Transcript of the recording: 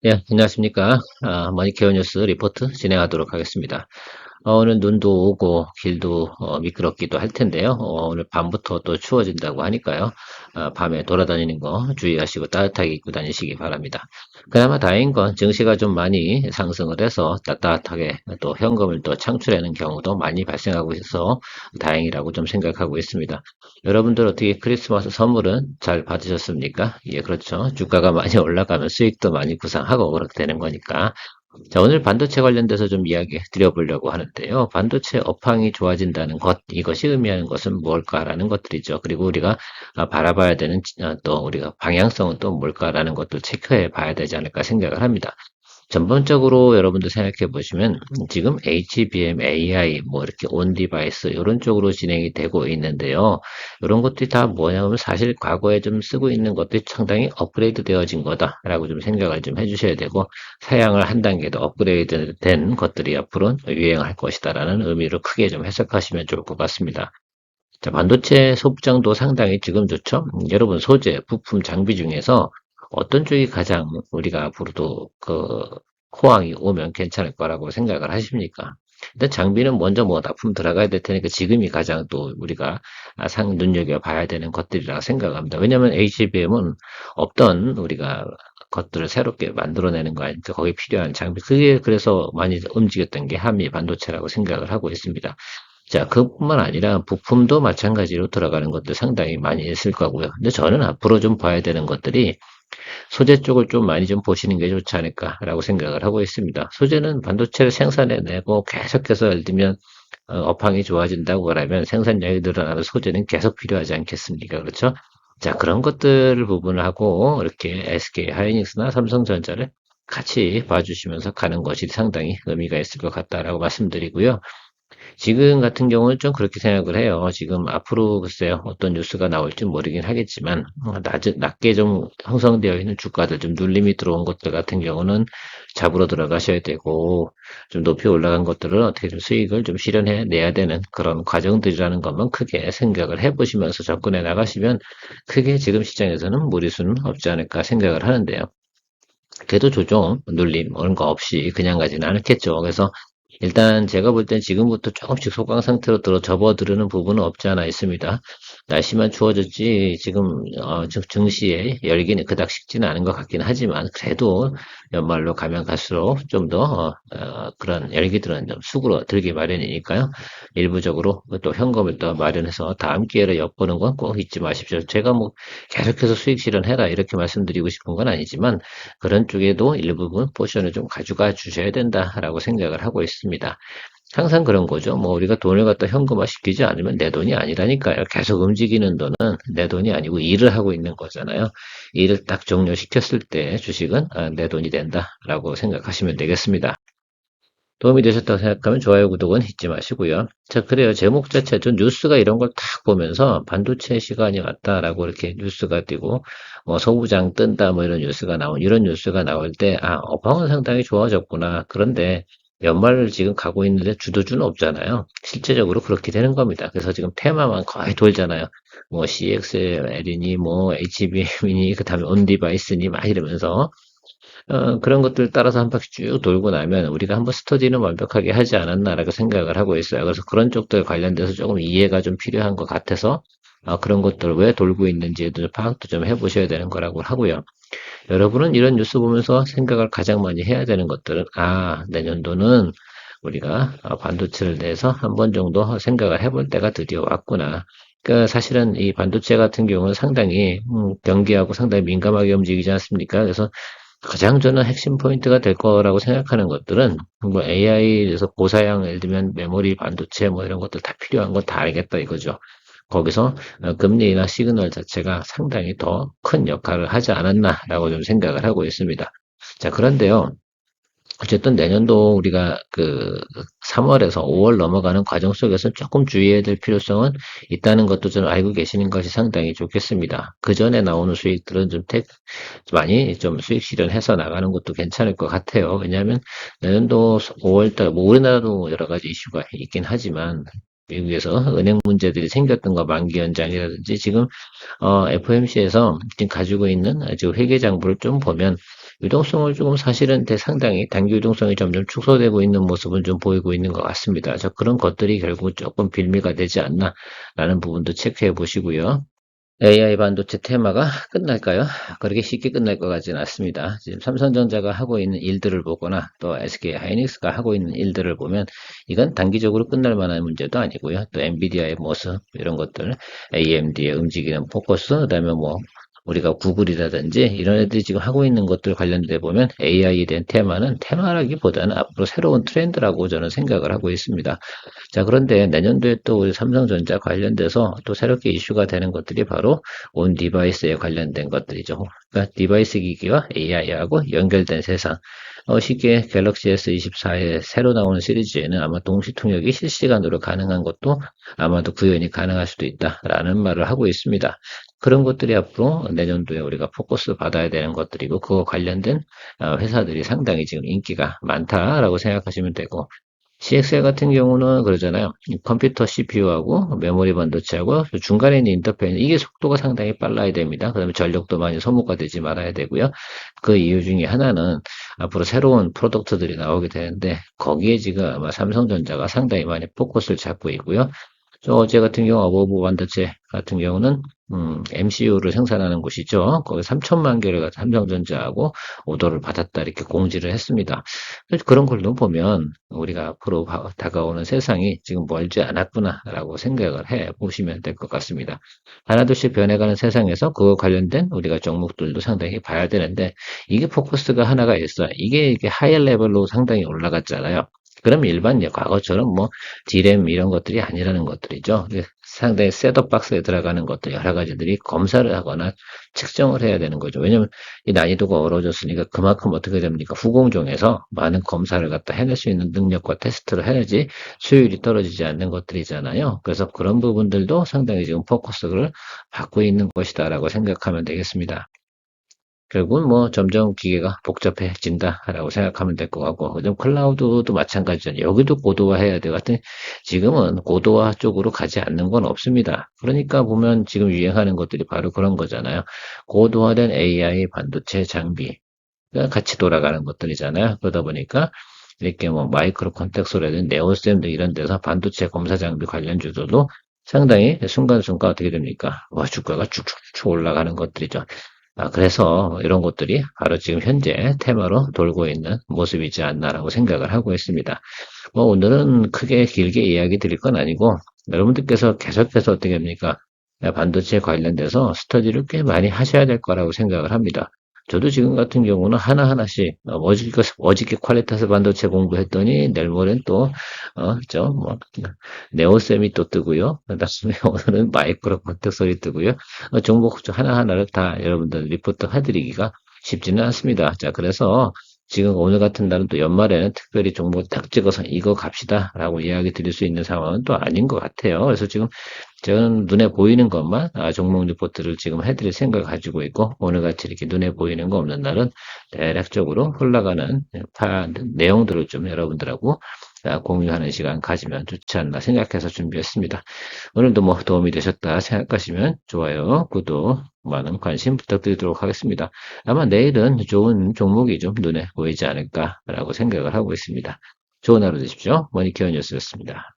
예, 안녕하십니까. 머니케어 뉴스 리포트 진행하도록 하겠습니다. 오늘 눈도 오고 길도 미끄럽기도 할 텐데요. 오늘 밤부터 또 추워진다고 하니까요. 밤에 돌아다니는 거 주의하시고 따뜻하게 입고 다니시기 바랍니다. 그나마 다행인 건 증시가 좀 많이 상승을 해서 따뜻하게 또 현금을 또 창출하는 경우도 많이 발생하고 있어서 다행이라고 좀 생각하고 있습니다. 여러분들 어떻게 크리스마스 선물은 잘 받으셨습니까? 예, 그렇죠. 주가가 많이 올라가면 수익도 많이 구상하고 그렇게 되는 거니까. 자, 오늘 반도체 관련돼서 좀 이야기 드려보려고 하는데요. 반도체 업황이 좋아진다는 것, 이것이 의미하는 것은 뭘까라는 것들이죠. 그리고 우리가 바라봐야 되는 또 우리가 방향성은 또 뭘까라는 것도 체크해 봐야 되지 않을까 생각을 합니다. 전반적으로 여러분들 생각해 보시면 지금 HBM, AI, 뭐 이렇게 온 디바이스 이런 쪽으로 진행이 되고 있는데요. 이런 것들이 다 뭐냐면 사실 과거에 좀 쓰고 있는 것들이 상당히 업그레이드 되어진 거다라고 좀 생각을 좀 해주셔야 되고 사양을 한 단계 더 업그레이드 된 것들이 앞으로 유행할 것이다라는 의미로 크게 좀 해석하시면 좋을 것 같습니다. 자, 반도체 소부장도 상당히 지금 좋죠? 여러분 소재, 부품, 장비 중에서 어떤 쪽이 가장 우리가 앞으로도 호황이 오면 괜찮을 거라고 생각을 하십니까? 일단 장비는 먼저 뭐 납품 들어가야 될 테니까 지금이 가장 또 우리가 눈여겨봐야 되는 것들이라 생각합니다. 왜냐하면 HBM은 없던 우리가 것들을 새롭게 만들어내는 거 아닙니까? 거기 필요한 장비. 그게 그래서 많이 움직였던 게 한미 반도체라고 생각을 하고 있습니다. 자, 그뿐만 아니라 부품도 마찬가지로 들어가는 것도 상당히 많이 있을 거고요. 근데 저는 앞으로 좀 봐야 되는 것들이 소재 쪽을 좀 많이 좀 보시는 게 좋지 않을까라고 생각을 하고 있습니다. 소재는 반도체를 생산해내고 계속해서 예를 들면 업황이 좋아진다고 그러면 생산량이 늘어나면 소재는 계속 필요하지 않겠습니까? 그렇죠? 자, 그런 것들을 부분을 하고 이렇게 SK 하이닉스나 삼성전자를 같이 봐주시면서 가는 것이 상당히 의미가 있을 것 같다라고 말씀드리고요. 지금 같은 경우는 좀 그렇게 생각을 해요. 지금 앞으로 글쎄요, 어떤 뉴스가 나올지 모르긴 하겠지만, 낮게 좀 형성되어 있는 주가들, 좀 눌림이 들어온 것들 같은 경우는 잡으러 들어가셔야 되고, 좀 높이 올라간 것들은 어떻게 좀 수익을 좀 실현해 내야 되는 그런 과정들이라는 것만 크게 생각을 해보시면서 접근해 나가시면 크게 지금 시장에서는 무리수는 없지 않을까 생각을 하는데요. 그래도 조정, 눌림, 이런 거 없이 그냥 가지는 않겠죠. 그래서 일단 제가 볼 땐 지금부터 조금씩 소강 상태로 접어들는 부분은 없지 않아 있습니다. 날씨만 추워졌지 지금 증시에 열기는 그닥 식지는 않은 것 같긴 하지만 그래도 연말로 가면 갈수록 좀 더 그런 열기들은 좀 수그러 들기 마련이니까요. 일부적으로 또 현금을 또 마련해서 다음 기회를 엿보는 건 꼭 잊지 마십시오. 제가 뭐 계속해서 수익 실현해라 이렇게 말씀드리고 싶은 건 아니지만 그런 쪽에도 일부분 포션을 좀 가져가 주셔야 된다라고 생각을 하고 있습니다. 항상 그런 거죠. 뭐 우리가 돈을 갖다 현금화 시키지 않으면 내 돈이 아니라니까요. 계속 움직이는 돈은 내 돈이 아니고 일을 하고 있는 거잖아요. 일을 딱 종료시켰을 때 주식은 내 돈이 된다라고 생각하시면 되겠습니다. 도움이 되셨다고 생각하면 좋아요, 구독은 잊지 마시고요. 자, 그래요. 제목 자체, 전 뉴스가 이런 걸 딱 보면서 반도체 시간이 왔다라고 이렇게 뉴스가 뜨고, 뭐, 소부장 뜬다, 뭐 이런 뉴스가 이런 뉴스가 나올 때, 업황은 상당히 좋아졌구나. 그런데 연말을 지금 가고 있는데 주도주는 없잖아요. 실제적으로 그렇게 되는 겁니다. 그래서 지금 테마만 거의 돌잖아요. 뭐, CXL이니, 뭐, HBM이니, 그 다음에 온디바이스니, 막 이러면서. 그런 것들 따라서 한 바퀴 쭉 돌고 나면 우리가 한번 스터디는 완벽하게 하지 않았나라고 생각을 하고 있어요. 그래서 그런 쪽들 관련돼서 조금 이해가 좀 필요한 것 같아서 그런 것들 왜 돌고 있는지도 파악도 좀 해보셔야 되는 거라고 하고요. 여러분은 이런 뉴스 보면서 생각을 가장 많이 해야 되는 것들은 내년도는 우리가 반도체를 대해서 한 번 정도 생각을 해볼 때가 드디어 왔구나. 그러니까 사실은 이 반도체 같은 경우는 상당히 경기하고 상당히 민감하게 움직이지 않습니까? 그래서 가장 저는 핵심 포인트가 될 거라고 생각하는 것들은 뭐 AI에서 고사양 예를 들면 메모리 반도체 뭐 이런 것들 다 필요한 건 다 알겠다 이거죠. 거기서 금리나 시그널 자체가 상당히 더 큰 역할을 하지 않았나라고 좀 생각을 하고 있습니다. 자, 그런데요. 어쨌든 내년도 우리가 3월에서 5월 넘어가는 과정 속에서 조금 주의해야 될 필요성은 있다는 것도 좀 알고 계시는 것이 상당히 좋겠습니다. 그 전에 나오는 수익들은 많이 좀 수익 실현해서 나가는 것도 괜찮을 것 같아요. 왜냐하면 내년도 5월달, 뭐 우리나라도 여러 가지 이슈가 있긴 하지만 미국에서 은행 문제들이 생겼던 거 만기 연장이라든지 지금 FOMC에서 지금 가지고 있는 지금 회계 장부를 좀 보면 유동성을 조금 사실은 상당히 단기 유동성이 점점 축소되고 있는 모습은 좀 보이고 있는 것 같습니다. 그런 것들이 결국 조금 빌미가 되지 않나라는 부분도 체크해 보시고요. AI 반도체 테마가 끝날까요? 그렇게 쉽게 끝날 것 같지는 않습니다. 지금 삼성전자가 하고 있는 일들을 보거나 또 SK 하이닉스가 하고 있는 일들을 보면 이건 단기적으로 끝날 만한 문제도 아니고요. 또 엔비디아의 모습 이런 것들, AMD의 움직이는 포커스, 그다음에 뭐 우리가 구글이라든지 이런 애들이 지금 하고 있는 것들 관련돼 보면 AI에 대한 테마는 테마라기보다는 앞으로 새로운 트렌드라고 저는 생각을 하고 있습니다. 자, 그런데 내년도에 또 우리 삼성전자 관련돼서 또 새롭게 이슈가 되는 것들이 바로 온 디바이스에 관련된 것들이죠. 그러니까 디바이스 기기와 AI하고 연결된 세상. 쉽게 갤럭시 S24에 새로 나오는 시리즈에는 아마 동시 통역이 실시간으로 가능한 것도 아마도 구현이 가능할 수도 있다라는 말을 하고 있습니다. 그런 것들이 앞으로 내년도에 우리가 포커스 받아야 되는 것들이고 그거 관련된 회사들이 상당히 지금 인기가 많다라고 생각하시면 되고 CXL 같은 경우는 그러잖아요. 컴퓨터 CPU하고 메모리 반도체하고 중간에 있는 인터페이스 이게 속도가 상당히 빨라야 됩니다. 그다음에 전력도 많이 소모가 되지 말아야 되고요. 그 이유 중에 하나는 앞으로 새로운 프로덕트들이 나오게 되는데 거기에 지금 아마 삼성전자가 상당히 많이 포커스를 잡고 있고요. 저 어제 같은 경우 어버브 반도체 같은 경우는 MCU를 생산하는 곳이죠. 거기 3천만 개를 삼성전자하고 오더를 받았다 이렇게 공지를 했습니다. 그래서 그런 걸로 보면 우리가 앞으로 다가오는 세상이 지금 멀지 않았구나라고 생각을 해 보시면 될 것 같습니다. 하나둘씩 변해가는 세상에서 그거 관련된 우리가 종목들도 상당히 봐야 되는데 이게 포커스가 하나가 있어. 이게 하이어 레벨로 상당히 올라갔잖아요. 그럼 일반 과거처럼 뭐 디램 이런 것들이 아니라는 것들이죠. 상당히 셋업 박스에 들어가는 것들 여러 가지들이 검사를 하거나 측정을 해야 되는 거죠. 왜냐면 이 난이도가 어려워졌으니까 그만큼 어떻게 됩니까? 후공정에서 많은 검사를 갖다 해낼 수 있는 능력과 테스트를 해야지 수율이 떨어지지 않는 것들이잖아요. 그래서 그런 부분들도 상당히 지금 포커스를 받고 있는 것이다라고 생각하면 되겠습니다. 결국은 뭐 점점 기계가 복잡해진다라고 생각하면 될 것 같고, 요즘 클라우드도 마찬가지잖아요. 여기도 고도화해야 돼. 같은 지금은 고도화 쪽으로 가지 않는 건 없습니다. 그러니까 보면 지금 유행하는 것들이 바로 그런 거잖아요. 고도화된 AI 반도체 장비가 같이 돌아가는 것들이잖아요. 그러다 보니까 이렇게 뭐 마이크로 컨텍소라든 네오셈 등 이런 데서 반도체 검사 장비 관련주들도 상당히 순간순간 어떻게 됩니까? 와, 주가가 쭉쭉쭉 올라가는 것들이죠. 그래서 이런 것들이 바로 지금 현재 테마로 돌고 있는 모습이지 않나라고 생각을 하고 있습니다. 뭐 오늘은 크게 길게 이야기 드릴 건 아니고 여러분들께서 계속해서 어떻게 합니까? 반도체 관련돼서 스터디를 꽤 많이 하셔야 될 거라고 생각을 합니다. 저도 지금 같은 경우는 하나하나씩 어저께 퀄리타스 반도체 공부했더니 내일 모레는 또 네오셈이 또 뜨고요. 그다음에 오늘은 마이크로 컨텍솔이 뜨고요. 종목 하나하나를 다 여러분들 리포트 해드리기가 쉽지는 않습니다. 자, 그래서 지금 오늘 같은 날은 또 연말에는 특별히 종목 딱 찍어서 이거 갑시다라고 이야기 드릴 수 있는 상황은 또 아닌 것 같아요. 그래서 지금 저는 눈에 보이는 것만 종목 리포트를 지금 해드릴 생각을 가지고 있고 오늘같이 이렇게 눈에 보이는 거 없는 날은 대략적으로 흘러가는 내용들을 좀 여러분들하고 공유하는 시간 가지면 좋지 않나 생각해서 준비했습니다. 오늘도 뭐 도움이 되셨다 생각하시면 좋아요, 구독, 많은 관심 부탁드리도록 하겠습니다. 아마 내일은 좋은 종목이 좀 눈에 보이지 않을까라고 생각을 하고 있습니다. 좋은 하루 되십시오. 머니케어 뉴스였습니다.